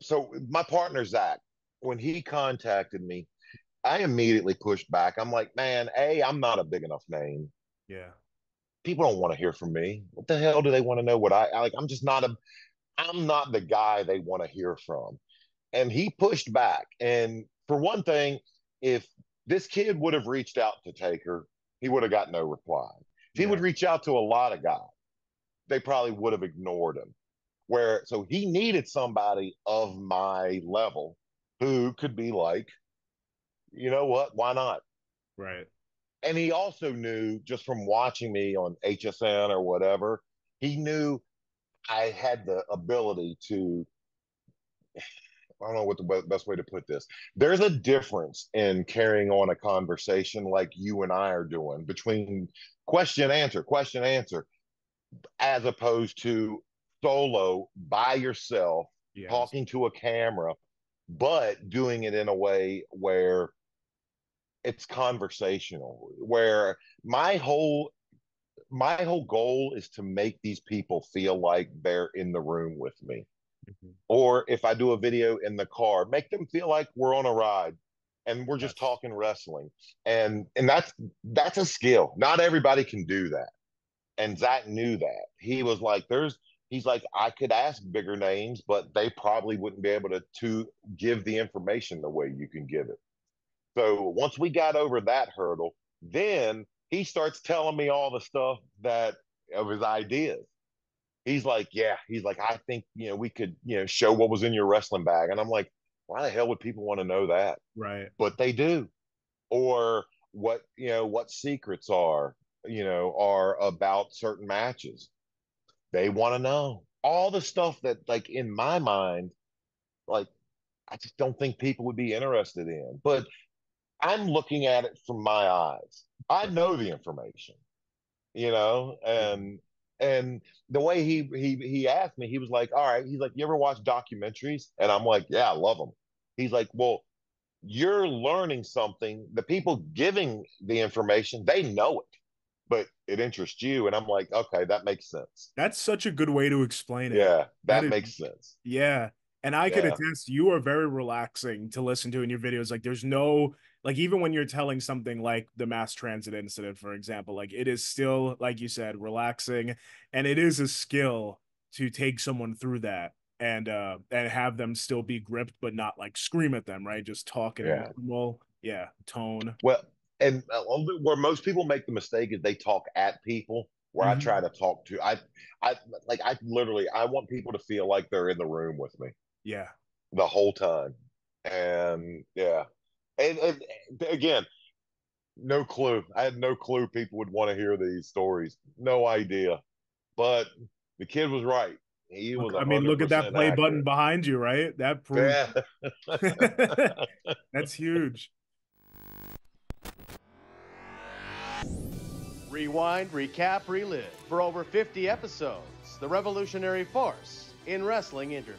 So my partner Zach, when he contacted me, I immediately pushed back. I'm like, man, I'm not a big enough name. Yeah. People don't want to hear from me. What the hell do they want to know what I like? I'm not the guy they want to hear from. And he pushed back. And for one thing, if this kid would have reached out to Taker, he would have got no reply. If he would Yeah. reach out to a lot of guys, they probably would have ignored him. Where so he needed somebody of my level who could be like, you know what, why not? Right. And he also knew just from watching me on HSN or whatever, he knew I had the ability to, I don't know what the best way to put this. There's a difference in carrying on a conversation like you and I are doing between question, answer, as opposed to solo by yourself, Yes. talking to a camera, but doing it in a way where it's conversational, where my whole goal is to make these people feel like they're in the room with me. Mhm. Or if I do a video in the car, make them feel like we're on a ride and we're just Yes. talking wrestling. And that's a skill. Not everybody can do that. And Zach knew that. He's like, I could ask bigger names, but they probably wouldn't be able to give the information the way you can give it. So once we got over that hurdle, then he starts telling me all the stuff that of his ideas. He's like, yeah, he's like, I think, we could, show what was in your wrestling bag. And I'm like, why the hell would people want to know that? Right. But they do. Or what secrets are about certain matches. They want to know all the stuff that, like, in my mind, like, I just don't think people would be interested in. But I'm looking at it from my eyes. I Right. know the information, Yeah. and the way he asked me, he was like, "All right," he's like, "You ever watch documentaries?" And I'm like, "Yeah, I love them." He's like, "Well, you're learning something. The people giving the information, they know it, but it interests you." And I'm like, "Okay, that makes sense. That's such a good way to explain it. Yeah, That that is, makes sense. yeah. And I could Yeah, attest, you are very relaxing to listen to in your videos. Like, there's no, like, even when you're telling something like the mass transit incident, for example, like, it is still, like you said, relaxing. And it is a skill to take someone through that and have them still be gripped, but not like scream at them, right? Just talk in a yeah. normal, yeah, tone. Well, and where most people make the mistake is they talk at people. Where I try Mhm. to talk to, I literally, I want people to feel like they're in the room with me Yeah. the whole time. And yeah, and again, no clue. I had no clue people would want to hear these stories. No idea. But the kid was right. He Look, was I mean, look at that 100% play button accurate. behind you, right? That proves Yeah. that's huge. Rewind, recap, relive. For over 50 episodes, the revolutionary force in wrestling interview.